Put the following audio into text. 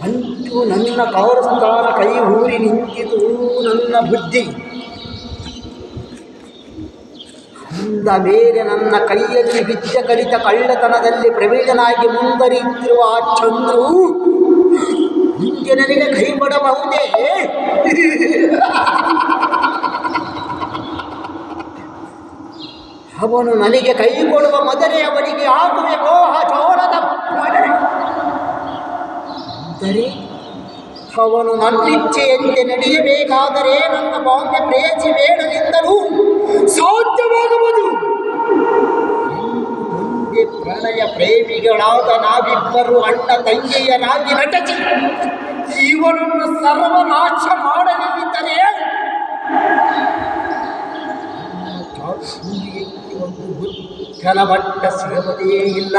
ಅಂತೂ ನನ್ನ ಕೌರಸ್ಥಾನ ಕೈ ಊರಿ ನಿಂತಿತು ನನ್ನ ಬುದ್ಧಿ. ಅಂದ ಮೇಲೆ ನನ್ನ ಕೈಯಲ್ಲಿ ಬಿದ್ದ ಕಲಿತ ಕಳ್ಳತನದಲ್ಲಿ ಪ್ರವೀಣನಾಗಿ ಮುಂದರಿಯುತ್ತಿರುವ ಆ ಚಂದ್ರು ಮುಂದೆ ನನಗೆ ಕೈ ಕೊಡಬಹುದೇ? ಅವನು ನನಗೆ ಕೈ ಕೊಡುವ ಮೊದಲೇ ಅವನಿಗೆ ಆಗುವೆ ಮೋಹ ಚೋರದ ಅಂದರೆ ಅವನು ನನ್ನಿಚ್ಛೆಯಂತೆ ನಡೆಯಬೇಕಾದರೆ ನನ್ನ ಬಾಲ್ಯ ಪ್ರೇಯಸಿ ಬೇಡಲಿಂದಲೂ ಸಾಧ್ಯವಾಗುವುದು. ಮುಂದೆ ಪ್ರಣಯ ಪ್ರೇಮಿಗಳಾದ ನಾವಿಬ್ಬರು ಅಣ್ಣ ತಂಗಿಯರಾಗಿ ನಟಿಸಿ ಇವನನ್ನು ಸರ್ವನಾಶ ಮಾಡಲಿದ್ದರೆ ಒಂದು ಬುದ್ಧನ ಬಟ್ಟ ಸಿಗಬಹುದೇ ಇಲ್ಲ.